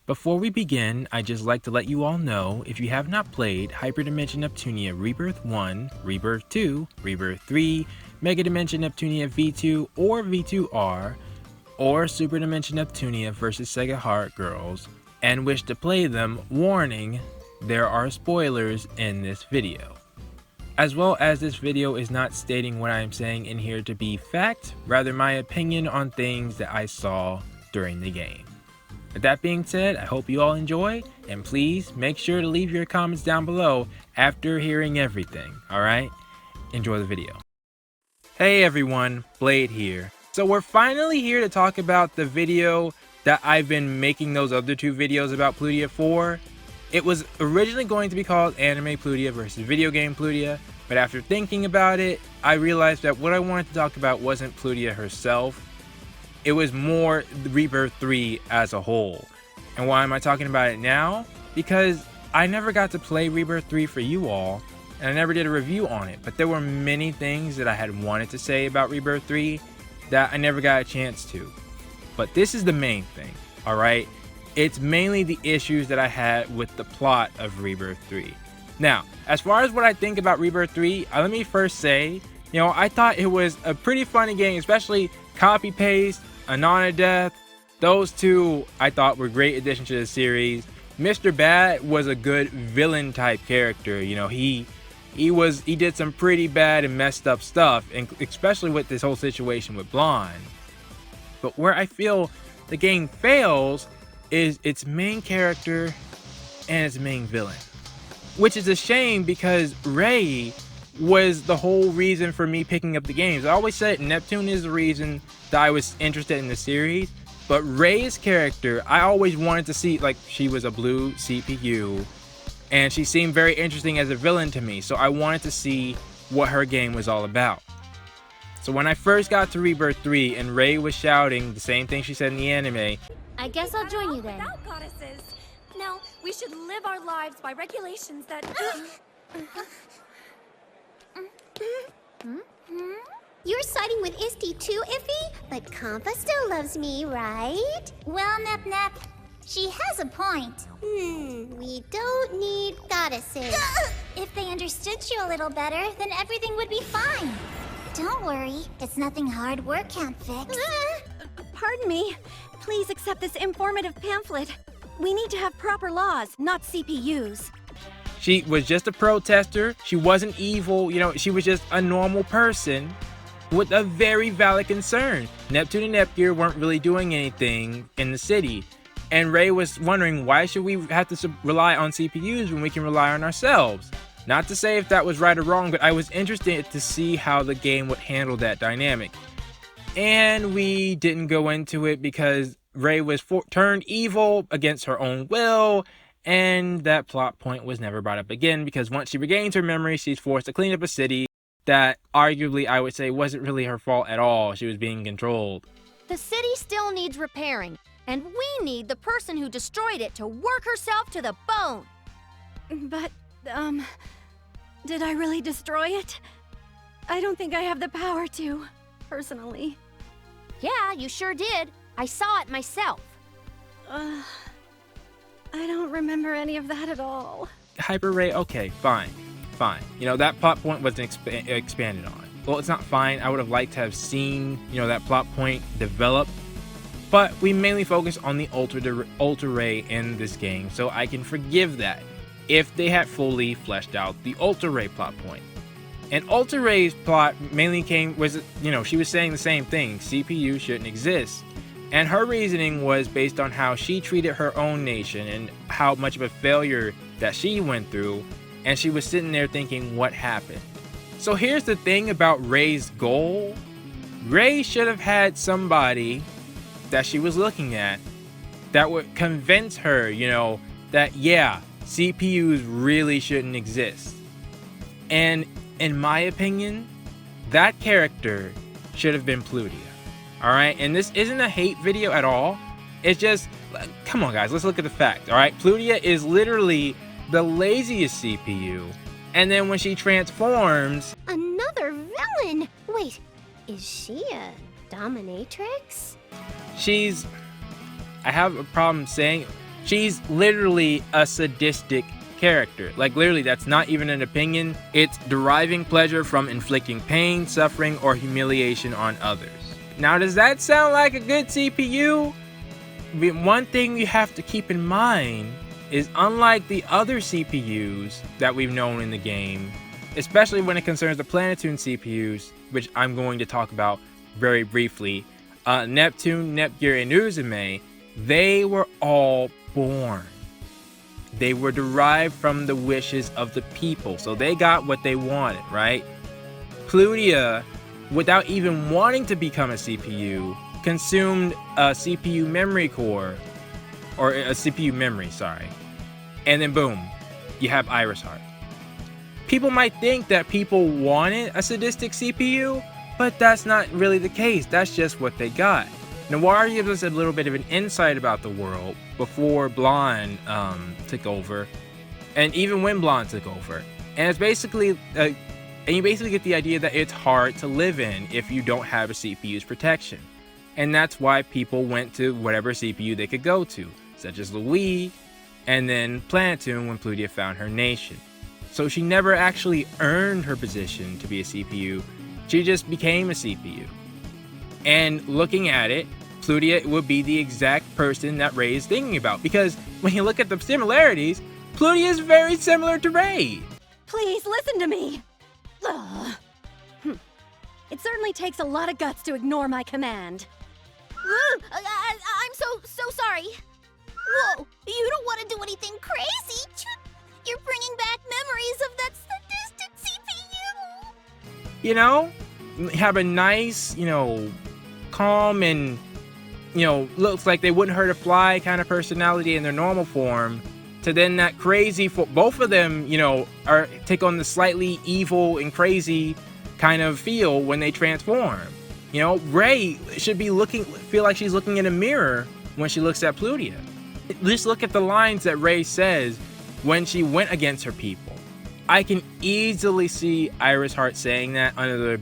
Before we begin, I'd just like to let you all know, if you have not played Hyperdimension Neptunia Rebirth 1, Rebirth 2, Rebirth 3, Mega Dimension Neptunia V2 or V2R, or Super Dimension Neptunia vs Sega Heart Girls, and wish to play them, warning, there are spoilers in this video. As well as this video is not stating what I am saying in here to be fact, rather my opinion on things that I saw during the game. With that being said, I hope you all enjoy, and please make sure to leave your comments down below after hearing everything, alright? Enjoy the video. Hey everyone, Blade here. So we're finally here to talk about the video that I've been making those other two videos about Plutia for. It was originally going to be called Anime Plutia versus Video Game Plutia, but after thinking about it, I realized that what I wanted to talk about wasn't Plutia herself. It was more Rebirth 3 as a whole. And why am I talking about it now? Because I never got to play Rebirth 3 for you all, and I never did a review on it, but there were many things that I had wanted to say about Rebirth 3 that I never got a chance to. But this is the main thing, alright? It's mainly the issues that I had with the plot of Rebirth 3. Now, as far as what I think about Rebirth 3, let me first say, I thought it was a pretty funny game, especially Copy Paste, Anana Death. Those two I thought were great additions to the series. Mr. Bad was a good villain type character. He did some pretty bad and messed up stuff, and especially with this whole situation with Blonde. But where I feel the game fails is its main character and its main villain, which is a shame because Ray was the whole reason for me picking up the games. I always said Neptune is the reason that I was interested in the series, but Ray's character, I always wanted to see, she was a blue CPU, and she seemed very interesting as a villain to me, so I wanted to see what her game was all about. So when I first got to Rebirth 3 and Ray was shouting the same thing she said in the anime, I guess I'll join you then. Without goddesses. No, we should live our lives by regulations that... You're siding with Isti too, Iffy? But Kampa still loves me, right? Well, Nep Nep, she has a point. We don't need goddesses. If they understood you a little better, then everything would be fine. Don't worry, it's nothing hard work can't fix. Pardon me. Please accept this informative pamphlet. We need to have proper laws, not CPUs. she was just a protester. She wasn't evil. She was just a normal person with a very valid concern. Neptune and Nepgear weren't really doing anything in the city. And Ray was wondering, why should we have to rely on CPUs when we can rely on ourselves? Not to say if that was right or wrong, but I was interested to see how the game would handle that dynamic. And we didn't go into it because Ray was turned evil against her own will, and that plot point was never brought up again because once she regains her memory, she's forced to clean up a city that arguably I would say wasn't really her fault at all. She was being controlled. The city still needs repairing, and we need the person who destroyed it to work herself to the bone. But, did I really destroy it? I don't think I have the power to, personally. Yeah, you sure did. I saw it myself. I don't remember any of that at all. Hyper Ray, okay, fine. That plot point wasn't expanded on. Well, it's not fine. I would have liked to have seen, that plot point develop. But we mainly focus on the Ultra Ray in this game, so I can forgive that if they had fully fleshed out the Ultra Ray plot point. And Ultra Ray's plot mainly she was saying the same thing, CPU shouldn't exist. And her reasoning was based on how she treated her own nation and how much of a failure that she went through, and she was sitting there thinking, what happened? So here's the thing about Ray's goal. Ray should have had somebody that she was looking at that would convince her, that yeah, CPUs really shouldn't exist. And in my opinion, that character should have been Plutia. Alright, and this isn't a hate video at all. It's just, come on guys, let's look at the fact. Alright, Plutia is literally the laziest CPU. And then when she transforms... Another villain! Wait, is she a dominatrix? I have a problem saying She's literally a sadistic character. Like, literally, that's not even an opinion. It's deriving pleasure from inflicting pain, suffering, or humiliation on others. Now, does that sound like a good CPU? One thing you have to keep in mind is, unlike the other CPUs that we've known in the game, especially when it concerns the Planetoon CPUs, which I'm going to talk about very briefly, Neptune, Nepgear, and Uzume, they were all born. They were derived from the wishes of the people, so they got what they wanted, right? Plutia, without even wanting to become a CPU, consumed a CPU memory core, or a CPU memory, sorry. And then boom, you have Iris Heart. People might think that people wanted a sadistic CPU, but that's not really the case. That's just what they got. Noir gives us a little bit of an insight about the world before Blonde took over, and even when Blonde took over. And it's basically, and you basically get the idea that it's hard to live in if you don't have a CPU's protection. And that's why people went to whatever CPU they could go to, such as Louis, and then Planetoon when Plutia found her nation. So she never actually earned her position to be a CPU, she just became a CPU. And looking at it, Plutia would be the exact person that Ray is thinking about, because when you look at the similarities, Plutia is very similar to Ray. Please listen to me. Ugh. It certainly takes a lot of guts to ignore my command. I'm so sorry. Whoa, you don't want to do anything crazy. You're bringing back memories of that sadistic CPU. You know, have a nice, calm and, looks like they wouldn't hurt a fly kind of personality in their normal form, to then that crazy, both of them, take on the slightly evil and crazy kind of feel when they transform. Ray should feel like she's looking in a mirror when she looks at Plutia. Just look at the lines that Ray says when she went against her people. I can easily see Iris Heart saying that under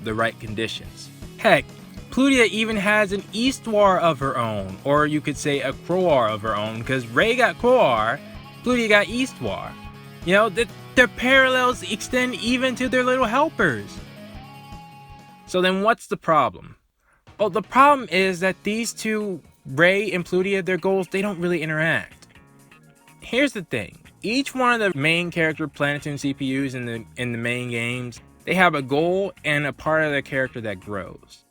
the right conditions. Heck, Plutia even has an Histoire of her own, or you could say a Croire of her own, because Ray got Croire, Plutia got Histoire. Their parallels extend even to their little helpers. So then what's the problem? Well, the problem is that these two, Ray and Plutia, their goals, they don't really interact. Here's the thing. Each one of the main character Planetoon CPUs in the main games, they have a goal and a part of their character that grows.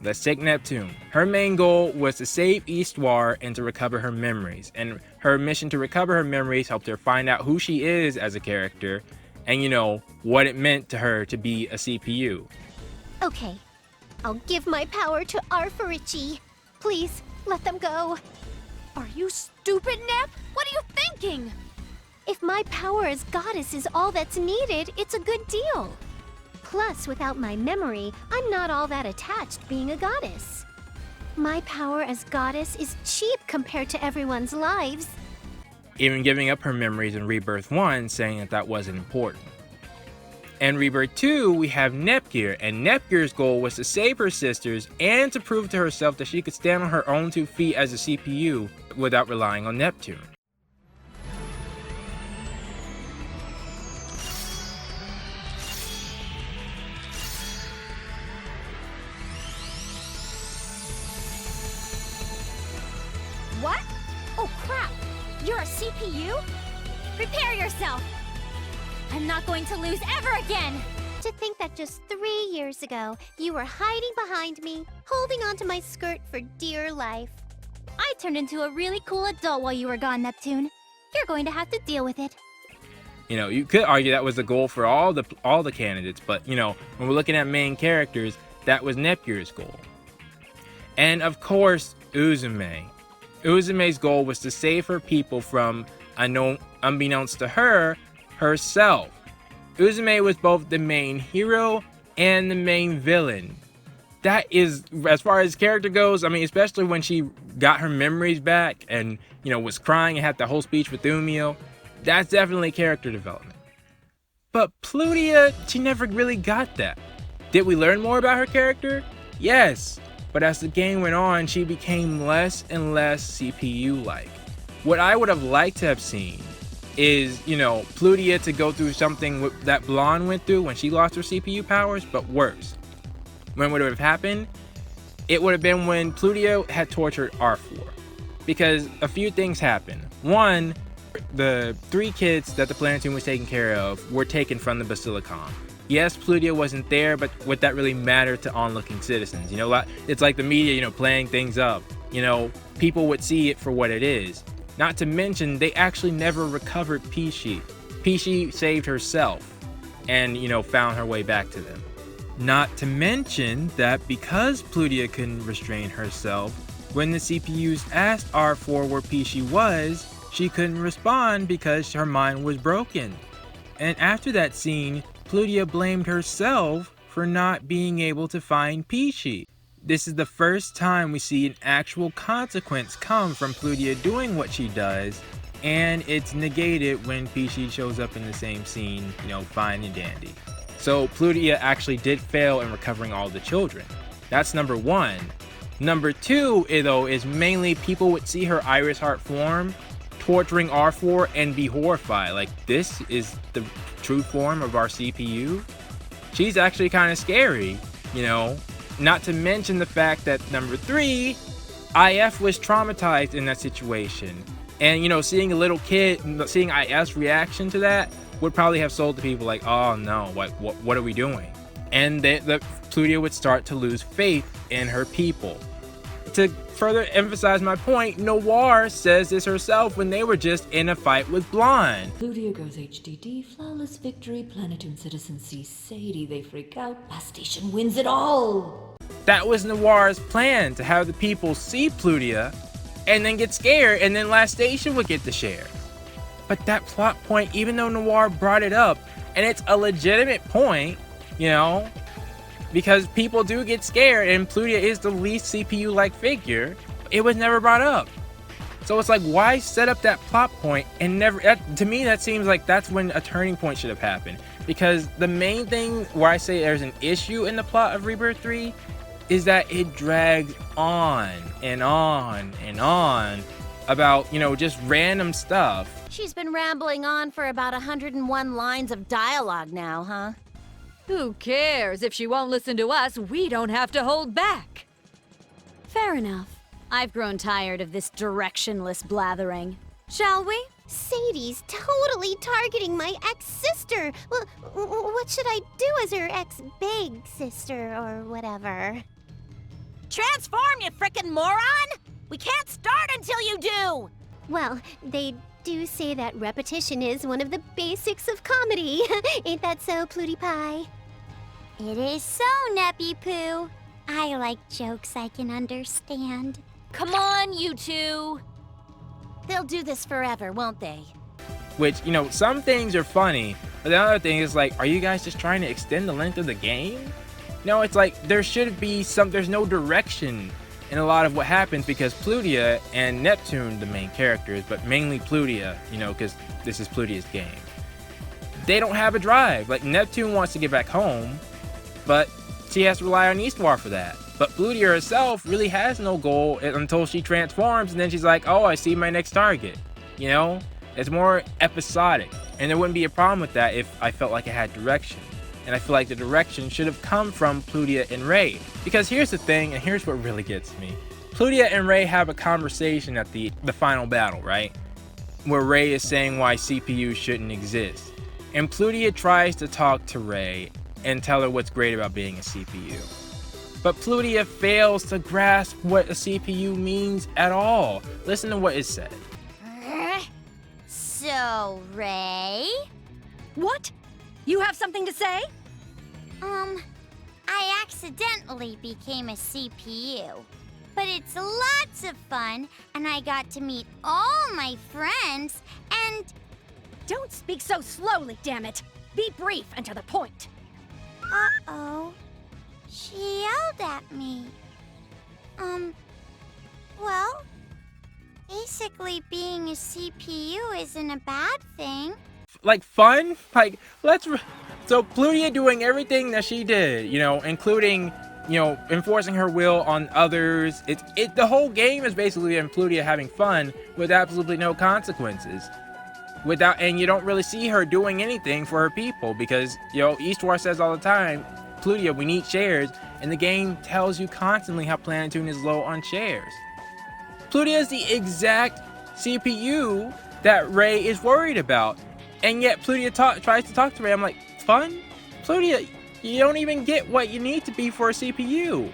Let's take Neptune. Her main goal was to save Histoire and to recover her memories. And her mission to recover her memories helped her find out who she is as a character and, what it meant to her to be a CPU. Okay, I'll give my power to Arfarici. Please, let them go. Are you stupid, Nep? What are you thinking? If my power as goddess is all that's needed, it's a good deal. Plus, without my memory, I'm not all that attached being a goddess. My power as goddess is cheap compared to everyone's lives. Even giving up her memories in Rebirth 1, saying that wasn't important. In Rebirth 2, we have Nepgear, and Nepgear's goal was to save her sisters and to prove to herself that she could stand on her own 2 feet as a CPU without relying on Neptune. What? Oh crap! You're a CPU? Prepare yourself! I'm not going to lose ever again! To think that just 3 years ago, you were hiding behind me, holding onto my skirt for dear life. I turned into a really cool adult while you were gone, Neptune. You're going to have to deal with it. You could argue that was the goal for all the candidates, but when we're looking at main characters, that was Nepgear's goal. And of course, Uzume. Uzume's goal was to save her people from, unbeknownst to her, herself. Uzume was both the main hero and the main villain. That is, as far as character goes, especially when she got her memories back and, was crying and had the whole speech with Umio, that's definitely character development. But Plutia, she never really got that. Did we learn more about her character? Yes, but as the game went on, she became less and less CPU-like. What I would have liked to have seen is, Plutia to go through something that Blonde went through when she lost her CPU powers, but worse. When would it have happened? It would have been when Plutia had tortured R4. Because a few things happened. One, the 3 kids that the Planetoon was taking care of were taken from the Basilicom. Yes, Plutia wasn't there, but would that really matter to onlooking citizens? It's like the media, playing things up. People would see it for what it is. Not to mention, they actually never recovered Peachy. Peachy saved herself and, found her way back to them. Not to mention that because Plutia couldn't restrain herself, when the CPUs asked R4 where Peachy was, she couldn't respond because her mind was broken. And after that scene, Plutia blamed herself for not being able to find Peachy. This is the first time we see an actual consequence come from Plutia doing what she does, and it's negated when Peachy shows up in the same scene, fine and dandy. So Plutia actually did fail in recovering all the children. That's number 1. Number 2, though, is mainly people would see her Iris Heart form, torturing R4 and be horrified. Like, this is the true form of our CPU? She's actually kind of scary, Not to mention the fact that number 3, IF was traumatized in that situation. And, seeing a little kid, seeing IF's reaction to that would probably have sold to people like, oh no, what are we doing? And the Plutia would start to lose faith in her people. To further emphasize my point, Noir says this herself when they were just in a fight with Blonde. Plutia goes HDD, flawless victory, Planetoon citizens see Sadie, they freak out, Last Station wins it all! That was Noir's plan, to have the people see Plutia and then get scared, and then Last Station would get the share. But that plot point, even though Noir brought it up, and it's a legitimate point, because people do get scared, and Plutia is the least CPU-like figure, it was never brought up. So it's like, why set up that plot point and never... to me, that seems like that's when a turning point should have happened. Because the main thing where I say there's an issue in the plot of Rebirth 3 is that it drags on and on and on about, just random stuff. She's been rambling on for about 101 lines of dialogue now, huh? Who cares? If she won't listen to us, we don't have to hold back. Fair enough. I've grown tired of this directionless blathering. Shall we? Sadie's totally targeting my ex-sister. Well, what should I do as her ex-big sister or whatever? Transform, you frickin' moron! We can't start until you do! Well, they do say that repetition is one of the basics of comedy. Ain't that so, Plutie Pie? It is so, Neppy Poo. I like jokes I can understand. Come on, you two! They'll do this forever, won't they? Which, some things are funny, but the other thing is like, are you guys just trying to extend the length of the game? No, it's like, there should be there's no direction in a lot of what happens, because Plutia and Neptune, the main characters, but mainly Plutia, because this is Plutia's game, they don't have a drive. Like, Neptune wants to get back home, but she has to rely on Eastwar for that. But Plutia herself really has no goal until she transforms, and then she's like, oh, I see my next target. It's more episodic, and there wouldn't be a problem with that if I felt like it had direction. And I feel like the direction should have come from Plutia and Ray. Because here's the thing, and here's what really gets me. Plutia and Ray have a conversation at the final battle, right? Where Ray is saying why CPU shouldn't exist. And Plutia tries to talk to Ray and tell her what's great about being a CPU. But Plutia fails to grasp what a CPU means at all. Listen to what is said. So, Ray? What? You have something to say? I accidentally became a CPU. But it's lots of fun, and I got to meet all my friends, and... Don't speak so slowly, damn it! Be brief and to the point. Uh-oh. She yelled at me. Well, basically being a CPU isn't a bad thing. Like, fun? Like, so Plutia doing everything that she did, including enforcing her will on others. The whole game is basically in Plutia having fun with absolutely no consequences. And you don't really see her doing anything for her people because, Eastwar says all the time, Plutia, we need shares, and the game tells you constantly how Planetoon is low on shares. Plutia is the exact CPU that Ray is worried about, and yet Plutia tries to talk to Ray. I'm like, fun? Plutia, you don't even get what you need to be for a CPU.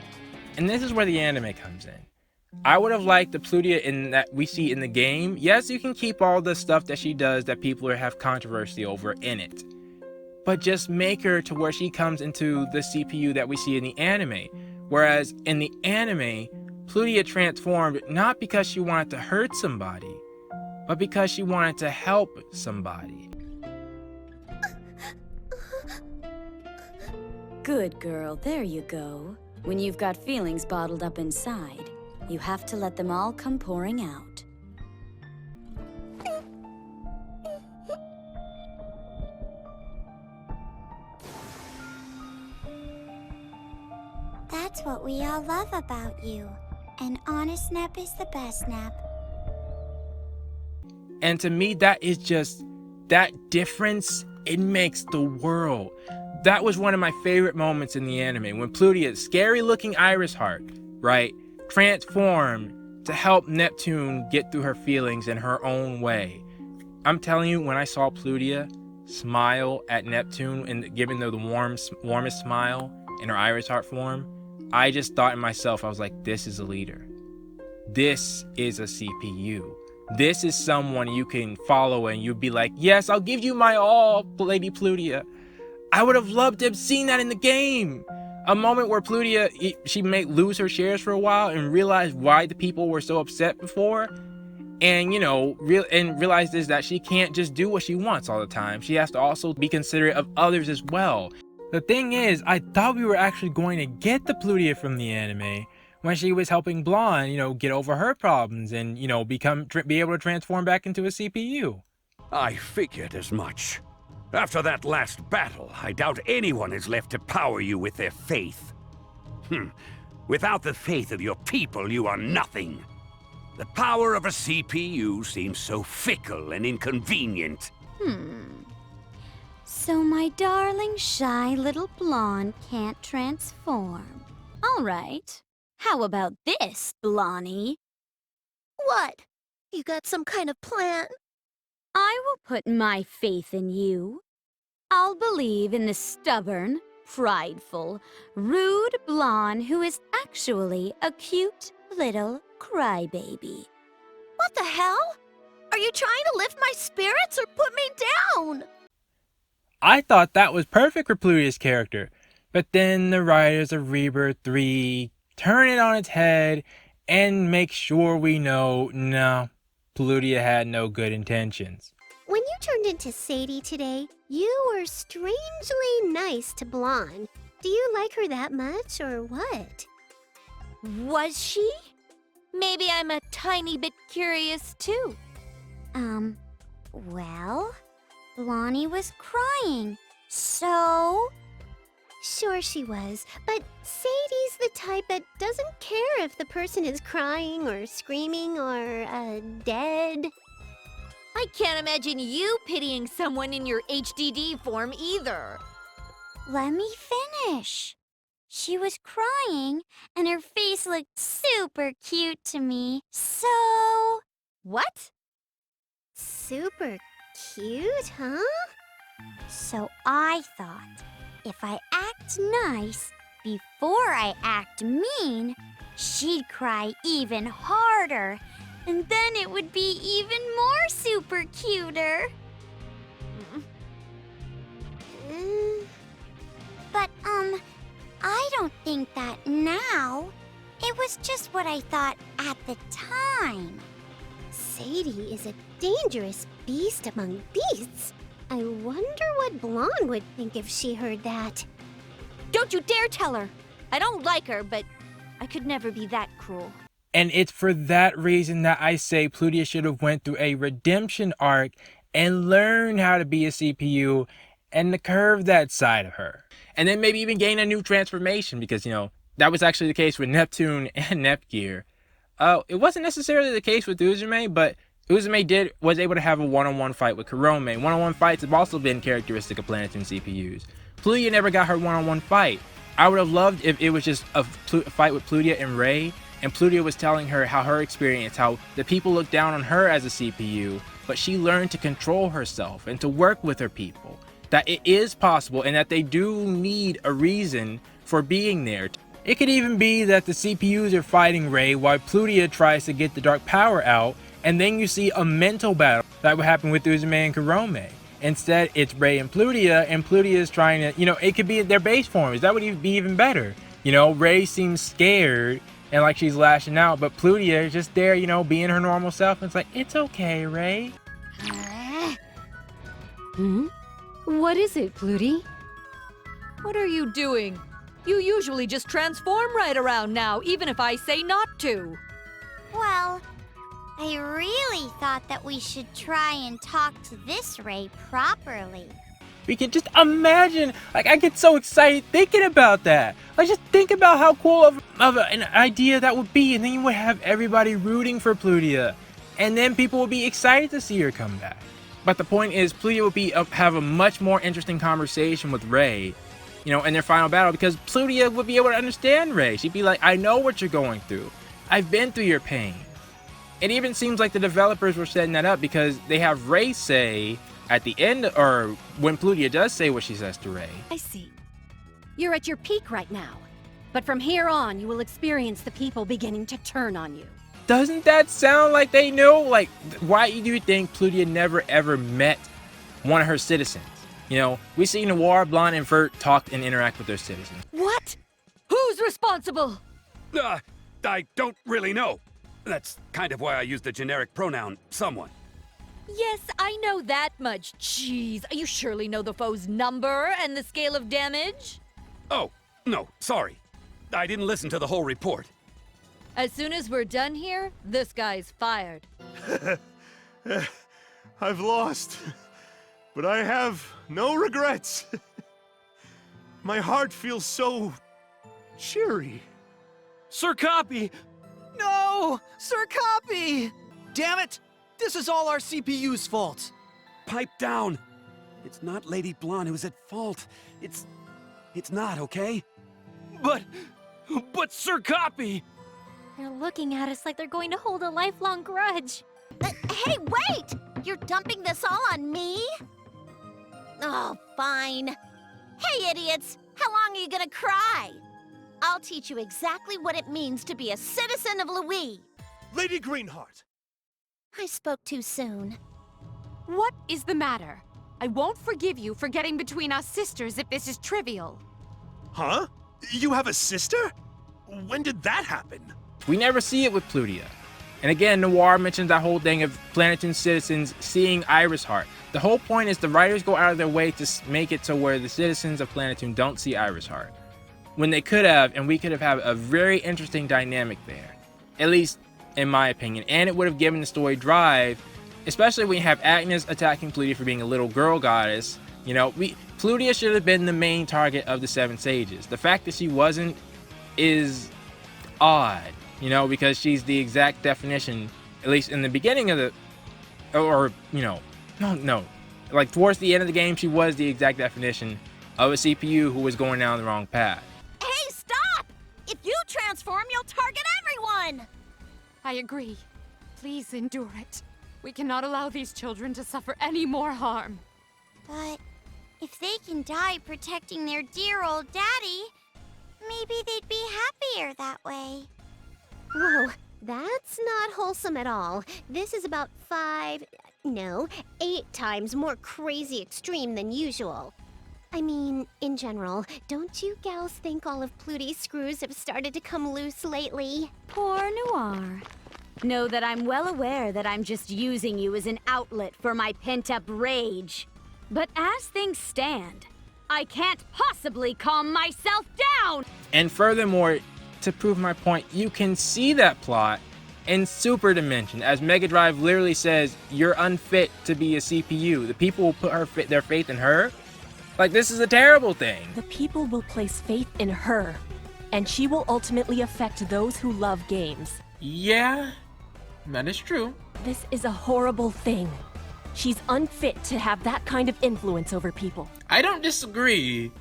And this is where the anime comes in. I would have liked the Plutia that we see in the game. Yes, you can keep all the stuff that she does that people have controversy over in it, but just make her to where she comes into the CPU that we see in the anime. Whereas in the anime, Plutia transformed not because she wanted to hurt somebody, but because she wanted to help somebody. Good girl, there you go. When you've got feelings bottled up inside, you have to let them all come pouring out. That's what we all love about you. An honest Nep is the best Nep. And to me, that is just, that difference, it makes the world. That was one of my favorite moments in the anime, when Plutia's scary looking Iris Heart, right, transformed to help Neptune get through her feelings in her own way. I'm telling you, when I saw Plutia smile at Neptune and giving her the warmest smile in her Iris Heart form, I just thought in myself, I was like, this is a leader. This is a CPU. This is someone you can follow and you'd be like, yes, I'll give you my all, Lady Plutia. I would have loved to have seen that in the game. A moment where Plutia, she may lose her shares for a while and realize why the people were so upset before. And, realizes that she can't just do what she wants all the time. She has to also be considerate of others as well. The thing is, I thought we were actually going to get the Plutia from the anime when she was helping Blonde, get over her problems and, be able to transform back into a CPU. I figured as much. After that last battle, I doubt anyone is left to power you with their faith. Without the faith of your people, you are nothing. The power of a CPU seems so fickle and inconvenient. So my darling, shy little blonde can't transform. All right. How about this, Blonnie? What? You got some kind of plan? I will put my faith in you. I'll believe in the stubborn, prideful, rude blonde who is actually a cute little crybaby. What the hell? Are you trying to lift my spirits or put me down? I thought that was perfect for Plutia's character, but then the writers of Rebirth 3 turn it on its head and make sure we know, no, Plutia had no good intentions. When you turned into Sadie today, you were strangely nice to Blonde. Do you like her that much, or what? Was she? Maybe I'm a tiny bit curious too. Well, Blondie was crying, so... Sure she was, but Sadie's the type that doesn't care if the person is crying or screaming or, dead. I can't imagine you pitying someone in your HDD form either. Let me finish. She was crying, and her face looked super cute to me, so... What? Super cute, huh? So I thought, if I act nice before I act mean, she'd cry even harder, and then it would be even more super cuter. But, I don't think that now. It was just what I thought at the time. Sadie is a dangerous beast among beasts. I wonder what Blonde would think if she heard that. Don't you dare tell her! I don't like her, but I could never be that cruel. And it's for that reason that I say Plutia should have went through a redemption arc and learned how to be a CPU and to curve that side of her. And then maybe even gain a new transformation because, That was actually the case with Neptune and Nepgear. It wasn't necessarily the case with Uzume, but Uzume was able to have a one-on-one fight with Kurome. One-on-one fights have also been characteristic of Planetoon CPUs. Plutia never got her one-on-one fight. I would have loved if it was just a fight with Plutia and Ray, and Plutia was telling her how her experience, how the people looked down on her as a CPU, but she learned to control herself and to work with her people. That it is possible and that they do need a reason for being there. It could even be that the CPUs are fighting Ray while Plutia tries to get the dark power out, and then you see a mental battle that would happen with Uzume and Kurome. Instead, it's Ray and Plutia is trying to, it could be their base forms. That would be even better. Ray seems scared and like she's lashing out, but Plutia is just there, being her normal self. And it's like, it's okay, Ray. What is it, Plutie? What are you doing? You usually just transform right around now, even if I say not to. Well, I really thought that we should try and talk to this Ray properly. We can just imagine, I get so excited thinking about that. Just think about how cool of an idea that would be, and then you would have everybody rooting for Plutia, and then people would be excited to see her come back. But the point is, Plutia would have a much more interesting conversation with Ray, in their final battle, because Plutia would be able to understand Ray. She'd be like, I know what you're going through. I've been through your pain. It even seems like the developers were setting that up because they have Ray say at the end, or when Plutia does say what she says to Ray. I see. You're at your peak right now. But from here on, you will experience the people beginning to turn on you. Doesn't that sound like they know? Why do you think Plutia never ever met one of her citizens? We see Noir, Blonde, and Vert talk and interact with their citizens. What? Who's responsible? I don't really know. That's kind of why I use the generic pronoun, someone. Yes, I know that much. Jeez, you surely know the foe's number and the scale of damage? Oh, no, sorry. I didn't listen to the whole report. As soon as we're done here, this guy's fired. I've lost, but I have no regrets. My heart feels so cheery. Sir Copy! No! Sir Copy! Damn it! This is all our CPU's fault. Pipe down. It's not Lady Blonde who's at fault. It's not, okay? But Sir Copy! They're looking at us like they're going to hold a lifelong grudge. Hey, wait! You're dumping this all on me? Oh, fine. Hey, idiots! How long are you gonna cry? I'll teach you exactly what it means to be a citizen of Louis. Lady Greenheart! I spoke too soon. What is the matter? I won't forgive you for getting between us sisters if this is trivial. Huh? You have a sister? When did that happen? We never see it with Plutia. And again, Noir mentions that whole thing of Planetoon citizens seeing Iris Heart. The whole point is the writers go out of their way to make it so where the citizens of Planetoon don't see Iris Heart. When they could have, and we could have had a very interesting dynamic there. At least, in my opinion. And it would have given the story drive, especially when you have Agnes attacking Plutia for being a little girl goddess. Plutia should have been the main target of the Seven Sages. The fact that she wasn't is odd, because she's the exact definition, at least in the beginning of the, towards the end of the game, she was the exact definition of a CPU who was going down the wrong path. Hey, stop! If you transform, you'll target everyone! I agree. Please endure it. We cannot allow these children to suffer any more harm. But if they can die protecting their dear old daddy, maybe they'd be happier that way. Whoa, that's not wholesome at all. This is about 8 times more crazy extreme than usual. I mean, in general, don't you gals think all of Plutia's screws have started to come loose lately? Poor Noir. Know that I'm well aware that I'm just using you as an outlet for my pent-up rage. But as things stand, I can't possibly calm myself down! And furthermore, to prove my point, you can see that plot in Super Dimension, as Mega Drive literally says, you're unfit to be a CPU. The people will put their faith in her. This is a terrible thing. The people will place faith in her. and she will ultimately affect those who love games. Yeah, that is true. This is a horrible thing. She's unfit to have that kind of influence over people. I don't disagree.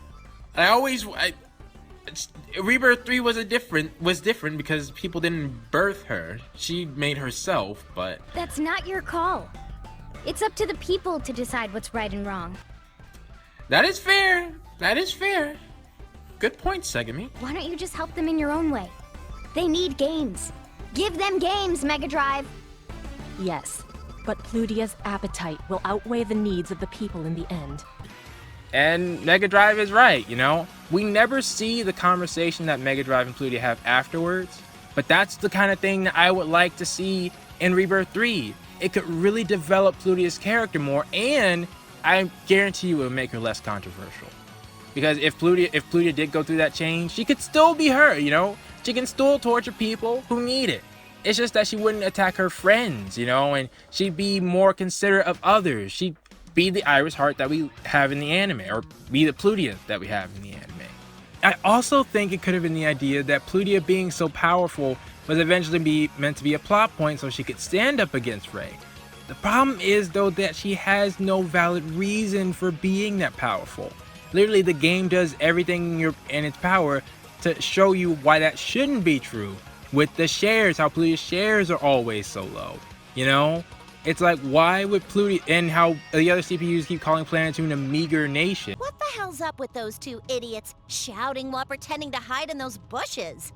Rebirth 3 was different because people didn't birth her. She made herself, but That's not your call. It's up to the people to decide what's right and wrong. that is fair. That is fair. Good point, Segami. Why don't you just help them in your own way? They need games. Give them games, Mega Drive. Yes, but Plutia's appetite will outweigh the needs of the people in the end. And Mega Drive is right, you know? We never see the conversation that Mega Drive and Plutia have afterwards, but that's the kind of thing that I would like to see in Rebirth 3. It could really develop Plutia's character more, and I guarantee you it would make her less controversial. Because if Plutia did go through that change, she could still be her, you know? She can still torture people who need it. It's just that she wouldn't attack her friends, you know? And she'd be more considerate of others. She'd be the Iris Heart that we have in the anime, or be the Plutia that we have in the anime. I also think it could have been the idea that Plutia being so powerful was eventually meant to be a plot point so she could stand up against Rei. The problem is though that she has no valid reason for being that powerful. Literally the game does everything in its power to show you why that shouldn't be true. With the shares, how Plutia's shares are always so low, you know? It's like, why would Plutia, and how the other CPUs keep calling Planetoon a meager nation. What the hell's up with those two idiots shouting while pretending to hide in those bushes?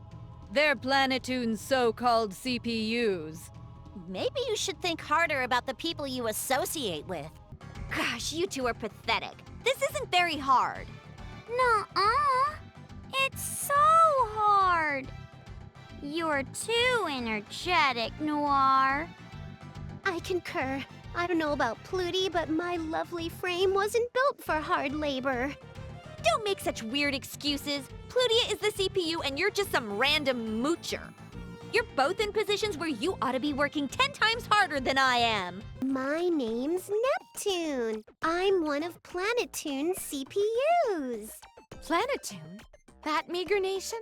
They're Planetoon's so-called CPUs. Maybe you should think harder about the people you associate with. Gosh, you two are pathetic. This isn't very hard. Nuh-uh. It's so hard. You're too energetic, Noir. I concur. I don't know about Plutie, but my lovely frame wasn't built for hard labor. Don't make such weird excuses. Plutia is the CPU and you're just some random moocher. You're both in positions where you ought to be working 10 times harder than I am. My name's Neptune. I'm one of Planetoon's CPUs. Planetoon? That meager nation?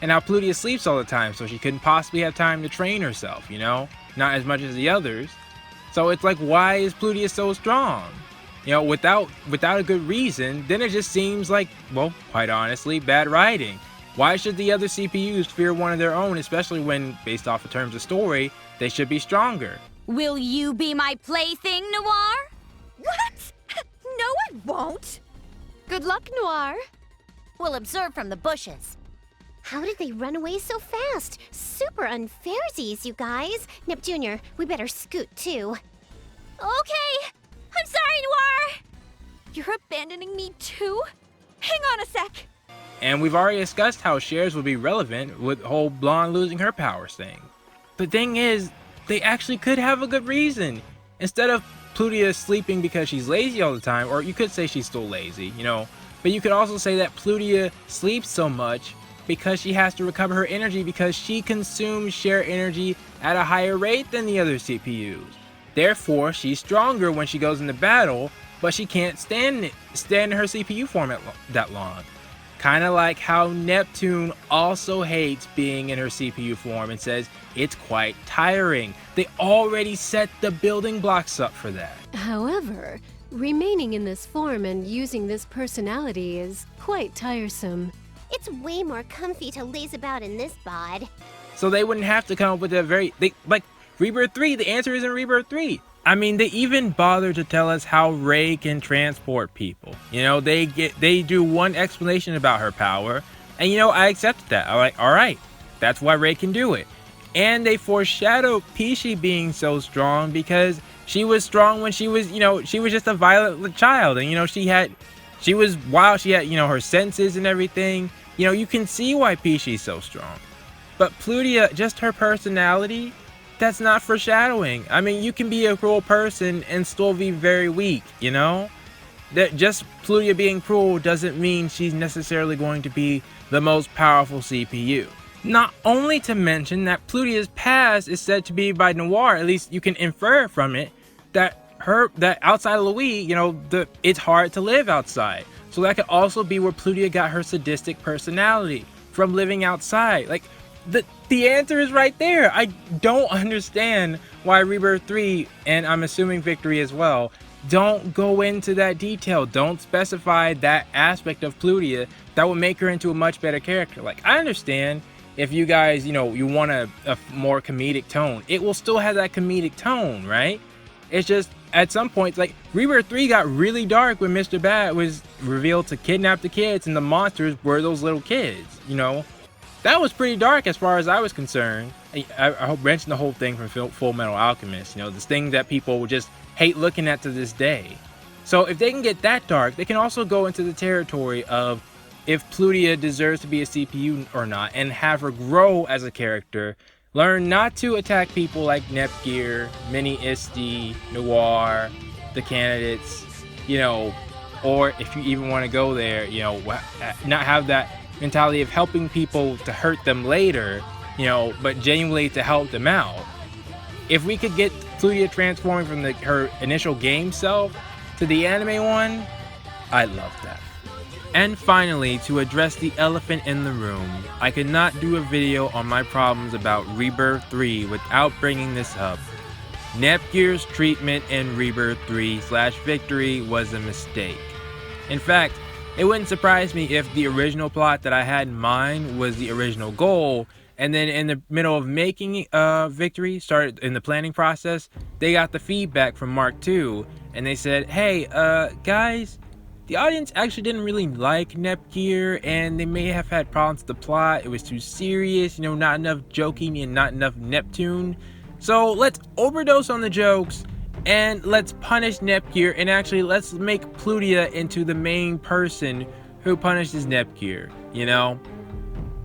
And how Plutia sleeps all the time, so she couldn't possibly have time to train herself, you know? Not as much as the others. So it's like, why is Plutia so strong? You know, without a good reason, then it just seems like, well, quite honestly, bad writing. Why should the other CPUs fear one of their own, especially when, based off of terms of story, they should be stronger? Will you be my plaything, Noir? What? No, I won't. Good luck, Noir. We'll observe from the bushes. How did they run away so fast? Super unfairsies, you guys. Neptunior, we better scoot too. Okay. I'm sorry, Noir. You're abandoning me too? Hang on a sec. And we've already discussed how shares will be relevant with the whole Blonde losing her powers thing. The thing is, they actually could have a good reason. Instead of Plutia sleeping because she's lazy all the time, or you could say she's still lazy, you know, but you could also say that Plutia sleeps so much because she has to recover her energy because she consumes share energy at a higher rate than the other CPUs. Therefore, she's stronger when she goes into battle, but she can't stand in her CPU form that long. Kind of like how Neptune also hates being in her CPU form and says it's quite tiring. They already set the building blocks up for that. However, remaining in this form and using this personality is quite tiresome. It's way more comfy to laze about in this bod. So they wouldn't have to come up with like Rebirth 3, the answer is in Rebirth 3. I mean, they even bother to tell us how Rei can transport people. You know, they do one explanation about her power, and you know, I accepted that. I'm like, all right, that's why Rei can do it. And they foreshadow Peachy being so strong because she was strong when she was, you know, she was just a violent child, and you know, she was wild, she had, you know, her senses and everything. You know, you can see why Peachy's so strong. But Plutia, just her personality, that's not foreshadowing. I mean, you can be a cruel person and still be very weak, you know? That just Plutia being cruel doesn't mean she's necessarily going to be the most powerful CPU. Not only to mention that Plutia's past is said to be by Noir, at least you can infer from it, that outside of Louis, you know, it's hard to live outside. So that could also be where Plutia got her sadistic personality. from living outside? Like, the answer is right there. I don't understand why Rebirth 3, and I'm assuming Victory as well, don't go into that detail. Don't specify that aspect of Plutia that would make her into a much better character. Like, I understand if you guys, you know, you want a more comedic tone. It will still have that comedic tone, right? It's just, at some points, like, Rebirth 3 got really dark when Mr. Bat was revealed to kidnap the kids and the monsters were those little kids, you know? That was pretty dark as far as I was concerned. I hope mention the whole thing from Full Metal Alchemist, you know, this thing that people would just hate looking at to this day. So if they can get that dark, they can also go into the territory of if Plutia deserves to be a CPU or not, and have her grow as a character, learn not to attack people like Nepgear, Mini Isti, Noir, the candidates, you know, or if you even want to go there, you know, not have that mentality of helping people to hurt them later, you know, but genuinely to help them out. If we could get Plutia transforming from her initial game self to the anime one, I'd love that. And finally, to address the elephant in the room, I could not do a video on my problems about Rebirth 3 without bringing this up. Nepgear's treatment in Rebirth 3/Victory was a mistake. In fact, it wouldn't surprise me if the original plot that I had in mind was the original goal, and then in the middle of making Victory, started in the planning process, they got the feedback from Mark II, and they said, hey, guys, the audience actually didn't really like Nepgear, and they may have had problems with the plot. It was too serious, you know, not enough joking and not enough Neptune. So let's overdose on the jokes, and let's punish Nepgear, and actually let's make Plutia into the main person who punishes Nepgear, you know?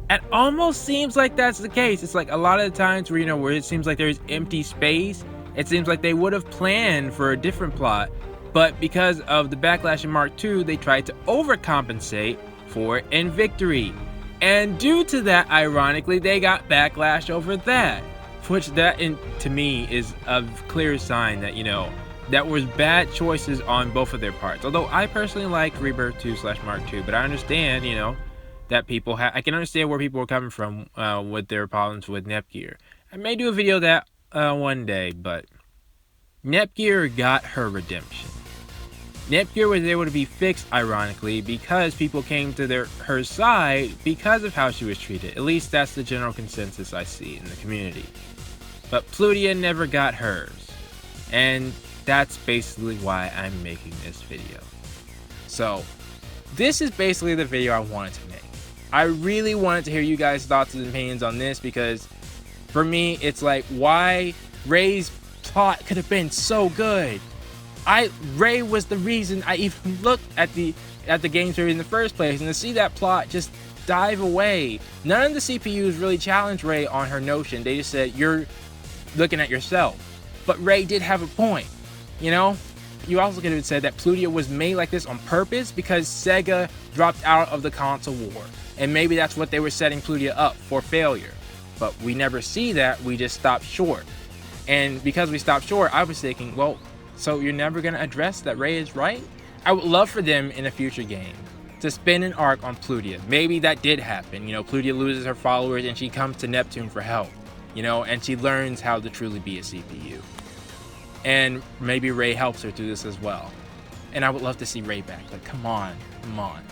It almost seems like that's the case. It's like a lot of the times where, you know, where it seems like there's empty space, it seems like they would have planned for a different plot, but because of the backlash in Mark II, they tried to overcompensate for it in Victory. And due to that, ironically, they got backlash over that. Which that, to me, is a clear sign that, you know, that was bad choices on both of their parts. Although I personally like Rebirth 2/Mark II, but I understand, you know, that people I can understand where people are coming from with their problems with Nepgear. I may do a video of that one day, but Nepgear got her redemption. Nepgear was able to be fixed, ironically, because people came to her side because of how she was treated. At least that's the general consensus I see in the community. But Plutia never got hers. And that's basically why I'm making this video. So, this is basically the video I wanted to make. I really wanted to hear you guys' thoughts and opinions on this, because for me, it's like, why Ray's plot could have been so good. Ray was the reason I even looked at the game series in the first place, and to see that plot just dive away. None of the CPUs really challenged Ray on her notion. They just said, you're looking at yourself. But Ray did have a point, you know? You also could have said that Plutia was made like this on purpose because Sega dropped out of the console war. And maybe that's what they were setting Plutia up for failure. But we never see that, we just stopped short. And because we stopped short, I was thinking, well, so you're never going to address that Ray is right? I would love for them in a future game to spin an arc on Plutia. Maybe that did happen. You know, Plutia loses her followers and she comes to Neptune for help. You know, and she learns how to truly be a CPU. And maybe Ray helps her through this as well. And I would love to see Ray back. Like, come on, come on.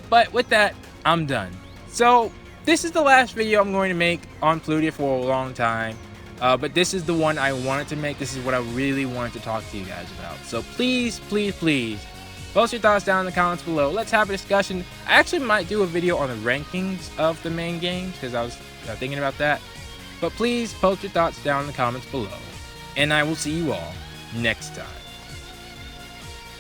But with that, I'm done. So, this is the last video I'm going to make on Plutia for a long time. But this is the one I wanted to make. This is what I really wanted to talk to you guys about. So please, please, please, post your thoughts down in the comments below. Let's have a discussion. I actually might do a video on the rankings of the main games, because I was thinking about that. But please post your thoughts down in the comments below. And I will see you all next time.